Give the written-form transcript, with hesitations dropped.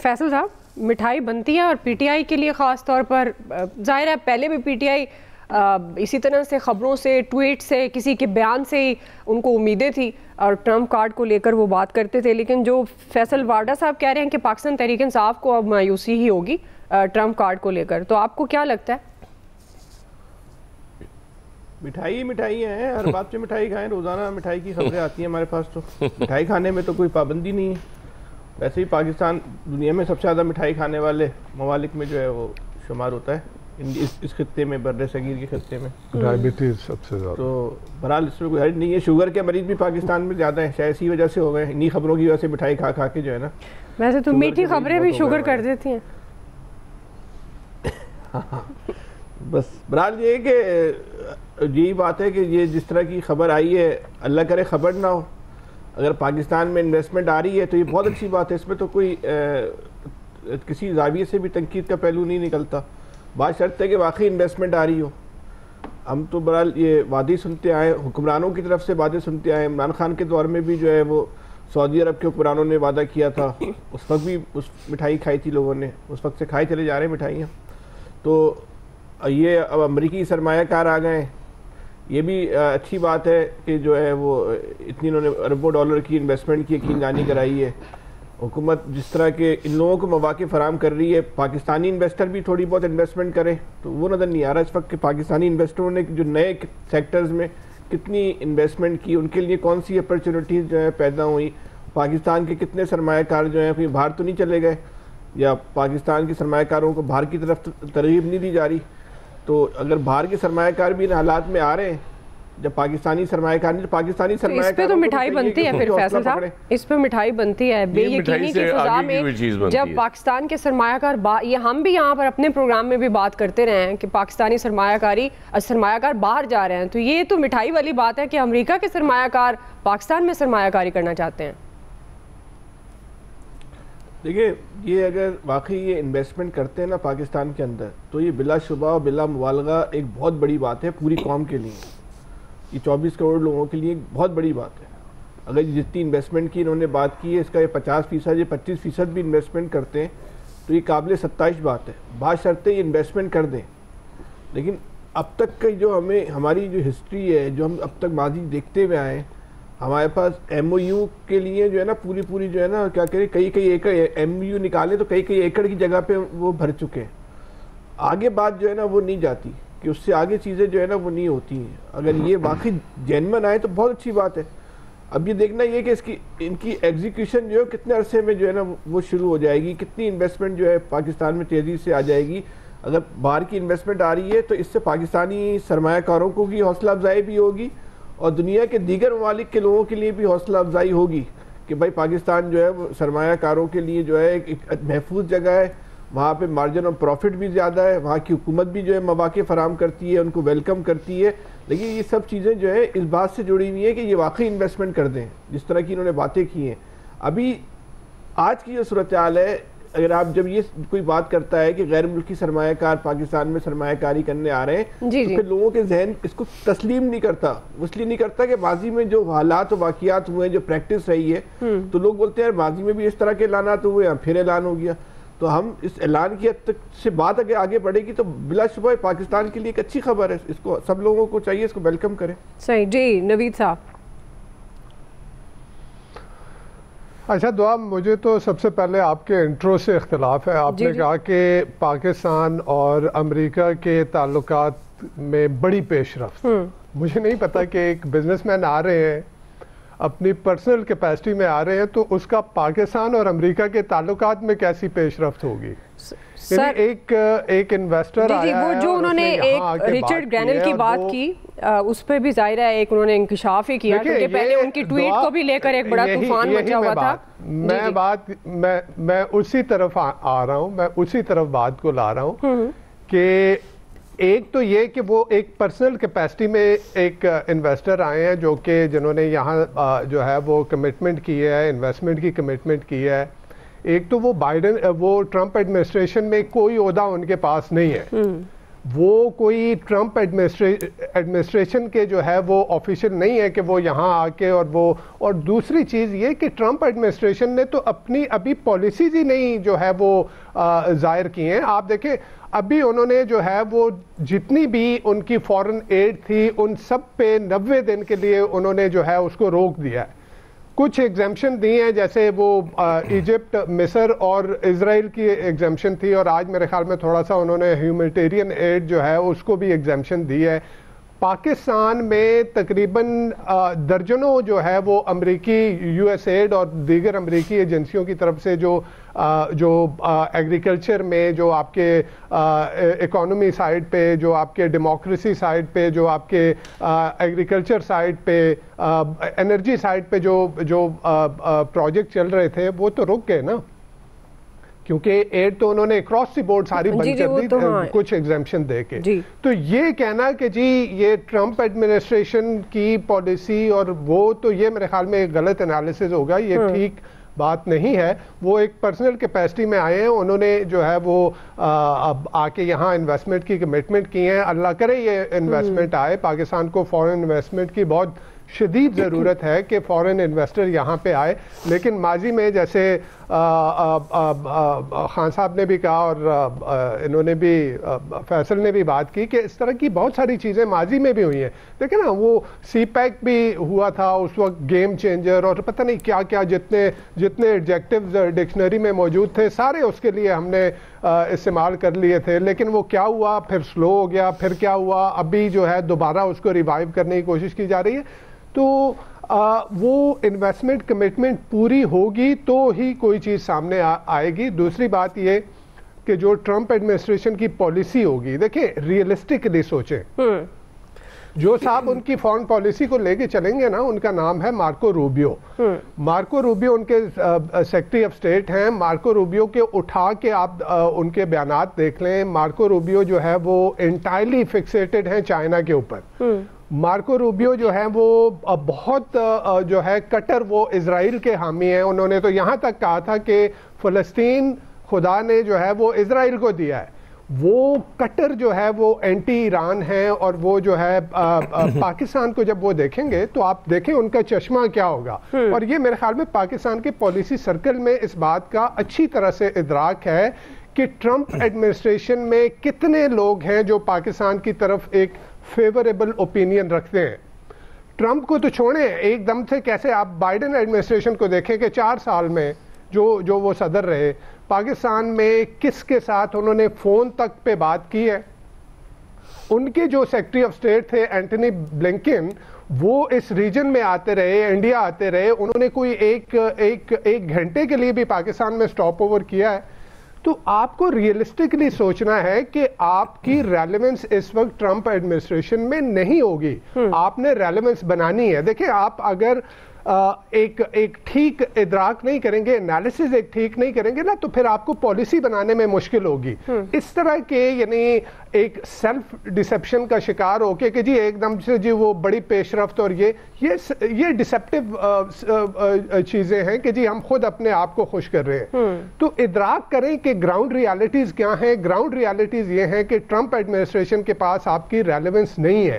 فیصل صاحب مٹھائی بنتی ہے اور پی ٹی آئی کے لیے خاص طور پر ظاہر ہے پہلے بھی پی ٹی آئی اسی طرح سے خبروں سے ٹویٹ سے کسی کے بیان سے ہی ان کو امیدیں تھی اور ٹرمپ کارڈ کو لے کر وہ بات کرتے تھے، لیکن جو فیصل وارڈا صاحب کہہ رہے ہیں کہ پاکستان تحریک انصاف کو اب مایوسی ہی ہوگی ٹرمپ کارڈ کو لے کر، تو آپ کو کیا لگتا ہے؟ مٹھائی ہیں، ہر بات پہ مٹھائی کھائیں، روزانہ مٹھائی کی خبریں آتی ہیں ہمارے پاس، تو مٹھائی کھانے میں تو کوئی پابندی نہیں ہے۔ ویسے ہی پاکستان دنیا میں سب سے زیادہ مٹھائی کھانے والے ممالک میں جو ہے وہ شمار ہوتا ہے اس خطے میں، بر صغیر کے خطے میں ڈائبٹیز سب سے زیادہ، تو بہرحال اس میں کوئی حرج نہیں ہے۔ شوگر کے مریض بھی پاکستان میں زیادہ ہیں، شاید اسی وجہ سے ہو گئے، انہی خبروں کی وجہ سے مٹھائی کھا کھا کے جو ہے نا۔ ویسے تو میٹھی خبریں بھی شوگر کر دیتی ہیں۔ بس بہرحال یہ ہے کہ یہی بات ہے کہ یہ جس طرح کی خبر آئی ہے، اللہ کرے خبر نہ ہو، اگر پاکستان میں انویسٹمنٹ آ رہی ہے تو یہ بہت اچھی بات ہے، اس میں تو کوئی کسی زاویے سے بھی تنقید کا پہلو نہیں نکلتا، بات شرط ہے کہ واقعی انویسٹمنٹ آ رہی ہو۔ ہم تو بہرحال یہ وعدے سنتے آئے، حکمرانوں کی طرف سے وعدے سنتے آئے، عمران خان کے دور میں بھی جو ہے وہ سعودی عرب کے حکمرانوں نے وعدہ کیا تھا، اس وقت بھی اس مٹھائی کھائی تھی لوگوں نے، اس وقت سے کھائے چلے جا رہے ہیں مٹھائیاں۔ تو یہ اب امریکی سرمایہ کار آ گئے ہیں، یہ بھی اچھی بات ہے کہ جو ہے وہ اتنی انہوں نے اربوں ڈالر کی انویسٹمنٹ کی یقین دہانی کرائی ہے۔ حکومت جس طرح کے ان لوگوں کو مواقع فراہم کر رہی ہے، پاکستانی انویسٹر بھی تھوڑی بہت انویسٹمنٹ کریں، تو وہ نظر نہیں آ رہا اس وقت کہ پاکستانی انویسٹروں نے جو نئے سیکٹرز میں کتنی انویسٹمنٹ کی، ان کے لیے کون سی اپرچونٹیز جو ہے پیدا ہوئی، پاکستان کے کتنے سرمایہ کار جو ہیں کوئی باہر تو نہیں چلے گئے، یا پاکستان کے سرمایہ کاروں کو باہر کی طرف ترغیب نہیں دی جا رہی۔ تو اگر باہر کے سرمایہ کار بھی ان حالات میں آ رہے ہیں، جب پاکستانی سرمایہ کار نہیں، تو پاکستانی سرمایہ کار اس پہ تو مٹھائی بنتی ہے پھر فیصل صاحب، اس پہ مٹھائی بنتی ہے بے یقینی کی فضا میں، جب پاکستان کے سرمایہ کار یہ ہم بھی یہاں پر اپنے پروگرام میں بھی بات کرتے رہے ہیں کہ پاکستانی سرمایہ کار باہر جا رہے ہیں، تو یہ تو مٹھائی والی بات ہے کہ امریکہ کے سرمایہ کار پاکستان میں سرمایہ کاری کرنا چاہتے ہیں۔ دیکھیں یہ اگر واقعی یہ انویسٹمنٹ کرتے ہیں نا پاکستان کے اندر، تو یہ بلا شبہ و بلا مبالغہ ایک بہت بڑی بات ہے پوری قوم کے لیے، یہ 24 کروڑ لوگوں کے لیے ایک بہت بڑی بات ہے۔ اگر جتنی انویسٹمنٹ کی انہوں نے بات کی ہے، اس کا یہ 50% یا 25% بھی انویسٹمنٹ کرتے ہیں تو یہ قابل ستائش بات ہے، بات شرط ہے یہ انویسٹمنٹ کر دیں۔ لیکن اب تک کا جو ہماری جو ہسٹری ہے، جو ہم اب تک ماضی دیکھتے ہوئے آئے ہیں، ہمارے پاس ایم او یو کے لیے جو ہے نا پوری جو ہے نا کیا کریں، کئی ایکڑ ایم او یو نکالے تو کئی ایکڑ کی جگہ پہ وہ بھر چکے ہیں۔ آگے بات جو ہے نا وہ نہیں جاتی، کہ اس سے آگے چیزیں جو ہے نا وہ نہیں ہوتی ہیں۔ اگر یہ واقعی جینون آئے تو بہت اچھی بات ہے۔ اب یہ دیکھنا یہ کہ ان کی ایگزیکیوشن جو ہے کتنے عرصے میں جو ہے نا وہ شروع ہو جائے گی، کتنی انویسٹمنٹ جو ہے پاکستان میں تیزی سے آ جائے گی۔ اگر باہر کی انویسٹمنٹ آ رہی ہے تو اس سے پاکستانی سرمایہ کاروں کو بھی حوصلہ افزائی بھی ہوگی، اور دنیا کے دیگر ممالک کے لوگوں کے لیے بھی حوصلہ افزائی ہوگی کہ بھائی پاکستان جو ہے وہ سرمایہ کاروں کے لیے جو ہے ایک محفوظ جگہ ہے، وہاں پہ مارجن آف پروفٹ بھی زیادہ ہے، وہاں کی حکومت بھی جو ہے مواقع فراہم کرتی ہے، ان کو ویلکم کرتی ہے۔ لیکن یہ سب چیزیں جو ہے اس بات سے جڑی ہوئی ہیں کہ یہ واقعی انویسٹمنٹ کر دیں، جس طرح کی انہوں نے باتیں کی ہیں۔ ابھی آج کی جو صورتحال ہے، اگر آپ جب یہ کوئی بات کرتا ہے کہ غیر ملکی سرمایہ کار پاکستان میں سرمایہ کاری کرنے آ رہے ہیں، تو پھر لوگوں کے ذہن اس کو تسلیم نہیں کرتا، اس لیے نہیں کرتا کہ ماضی میں جو حالات و واقعات ہوئے ہیں، جو پریکٹس رہی ہے، تو لوگ بولتے ہیں ماضی میں بھی اس طرح کے اعلانات ہوئے ہیں، پھر اعلان ہو گیا۔ تو ہم اس اعلان کی حد تک سے بات اگر آگے بڑھے گی تو بلا شبہ پاکستان کے لیے ایک اچھی خبر ہے، اس کو سب لوگوں کو چاہیے اس کو ویلکم کریں۔ صحیح جی نوید صاحب۔ اچھا دعا، مجھے تو سب سے پہلے آپ کے انٹرو سے اختلاف ہے۔ آپ نے کہا کہ پاکستان اور امریکہ کے تعلقات میں بڑی پیش رفت، مجھے نہیں پتا کہ ایک بزنس مین آ رہے ہیں اپنی پرسنل کیپیسٹی میں آ رہے ہیں تو اس کا پاکستان اور امریکہ کے تعلقات میں کیسی پیش رفت ہوگی؟ ایک انویسٹر آیا ہے، وہ جو انہوں نے ایک ریچرڈ گرینل کی بات کی، اس پہ بھی ظاہر ہے ایک انہوں نے انکشاف ہی کیا، کیونکہ پہلے ان کی ٹویٹ کو بھی لے کر ایک بڑا طوفان مچا ہوا تھا۔ میں اسی طرف آ رہا ہوں، میں اسی طرف بات کو لا رہا ہوں کہ ایک تو یہ کہ وہ ایک پرسنل کیپیسٹی میں ایک انویسٹر آئے ہیں جو کہ جنہوں نے یہاں جو ہے وہ کمٹمنٹ کی ہے، انویسٹمنٹ کی کمٹمنٹ کی ہے۔ ایک تو وہ ٹرمپ ایڈمنسٹریشن میں کوئی عہدہ ان کے پاس نہیں ہے، وہ کوئی ٹرمپ ایڈمنسٹریشن کے جو ہے وہ آفیشل نہیں ہے کہ وہ یہاں آ کے اور دوسری چیز یہ کہ ٹرمپ ایڈمنسٹریشن نے تو اپنی ابھی پالیسیز ہی نہیں جو ہے وہ ظاہر کی ہیں. آپ دیکھیں ابھی انہوں نے جو ہے وہ جتنی بھی ان کی فورن ایڈ تھی ان سب پہ 90 دن کے لیے انہوں نے جو ہے اس کو روک دیا ہے. کچھ ایگزمپشن دی ہیں جیسے وہ ایجپٹ، مصر اور اسرائیل کی ایگزمپشن تھی، اور آج میرے خیال میں تھوڑا سا انہوں نے ہیومینٹیرین ایڈ جو ہے اس کو بھی ایگزمپشن دی ہے. پاکستان میں تقریباً درجنوں جو ہے وہ امریکی یو ایس ایڈ اور دیگر امریکی ایجنسیوں کی طرف سے جو ایگریکلچر میں، جو آپ کے اکانومی سائڈ پہ، جو آپ کے ڈیموکریسی سائڈ پہ، جو آپ کے ایگریکلچر سائڈ پہ، انرجی سائڈ پہ جو پروجیکٹ چل رہے تھے وہ تو رک گئے نا، کیونکہ ایڈ تو انہوں نے اکراس دی بورڈ ساری بند کر دی کچھ ایگزمپشن دے کے. تو یہ کہنا کہ جی یہ ٹرمپ ایڈمنسٹریشن کی پالیسی اور وہ تو یہ میرے خیال میں ایک غلط انالیسز ہوگا، یہ ٹھیک بات نہیں ہے. وہ ایک پرسنل کیپیسٹی میں آئے ہیں، انہوں نے جو ہے وہ آ کے یہاں انویسٹمنٹ کی کمٹمنٹ کی ہیں. اللہ کرے یہ انویسٹمنٹ آئے. پاکستان کو فورن انویسٹمنٹ کی بہت شدید ضرورت ہے کہ فورن انویسٹر یہاں پہ آئے، لیکن ماضی میں جیسے خان صاحب نے بھی کہا اور انہوں نے بھی، فیصل نے بھی بات کی کہ اس طرح کی بہت ساری چیزیں ماضی میں بھی ہوئی ہیں. دیکھیں نا وہ سی پیک بھی ہوا تھا اس وقت، گیم چینجر اور پتہ نہیں کیا کیا جتنے ایڈجیکٹیوز ڈکشنری میں موجود تھے سارے اس کے لیے ہم نے استعمال کر لیے تھے. لیکن وہ کیا ہوا، پھر سلو ہو گیا، پھر کیا ہوا، ابھی جو ہے دوبارہ اس کو ریوائیو کرنے کی کوشش کی جا رہی ہے. تو وہ انویسٹمنٹ کمٹمنٹ پوری ہوگی تو ہی کوئی چیز سامنے آئے گی. دوسری بات یہ کہ جو ٹرمپ ایڈمنسٹریشن کی پالیسی ہوگی، دیکھیں ریئلسٹکلی سوچیں، جو صاحب ان کی فارن پالیسی کو لے کے چلیں گے نا، ان کا نام ہے مارکو روبیو. مارکو روبیو ان کے سیکرٹری آف اسٹیٹ ہیں. مارکو روبیو کے اٹھا کے آپ ان کے بیانات دیکھ لیں. مارکو روبیو جو ہے وہ انٹائرلی فکسیٹڈ ہیں چائنا کے اوپر. مارکو روبیو جو ہے وہ بہت جو ہے کٹر وہ اسرائیل کے حامی ہیں. انہوں نے تو یہاں تک کہا تھا کہ فلسطین خدا نے جو ہے وہ اسرائیل کو دیا ہے. وہ کٹر جو ہے وہ اینٹی ایران ہیں، اور وہ جو ہے پاکستان کو جب وہ دیکھیں گے تو آپ دیکھیں ان کا چشمہ کیا ہوگا. اور یہ میرے خیال میں پاکستان کے پالیسی سرکل میں اس بات کا اچھی طرح سے ادراک ہے کہ ٹرمپ ایڈمنسٹریشن میں کتنے لوگ ہیں جو پاکستان کی طرف ایک فیوریبل اوپینین رکھتے ہیں. ٹرمپ کو تو چھوڑیں، ایک دم سے کیسے آپ بائیڈن ایڈمنسٹریشن کو دیکھیں کہ 4 سال میں جو وہ صدر رہے، پاکستان میں کس کے ساتھ انہوں نے فون تک پہ بات کی ہے. ان کے جو سیکرٹری آف اسٹیٹ تھے اینٹونی بلنکن، وہ اس ریجن میں آتے رہے، انڈیا آتے رہے. انہوں نے کوئی ایک گھنٹے کے لیے بھی پاکستان میں سٹاپ اوور کیا ہے. تو آپ کو ریئلسٹکلی سوچنا ہے کہ آپ کی ریلیونس اس وقت ٹرمپ ایڈمنسٹریشن میں نہیں ہوگی. آپ نے ریلیونس بنانی ہے. دیکھیں آپ اگر ایک ٹھیک ادراک نہیں کریں گے، انالیسز ایک ٹھیک نہیں کریں گے نا، تو پھر آپ کو پالیسی بنانے میں مشکل ہوگی. اس طرح کے یعنی ایک سیلف ڈسیپشن کا شکار ہو کے کہ جی ایک دم سے جی وہ بڑی پیش رفت، اور یہ ڈسیپٹیو چیزیں ہیں کہ جی ہم خود اپنے آپ کو خوش کر رہے ہیں. تو ادراک کریں کہ گراؤنڈ ریالٹیز کیا ہیں. گراؤنڈ ریالٹیز یہ ہیں کہ ٹرمپ ایڈمنسٹریشن کے پاس آپ کی ریلیونس نہیں ہے.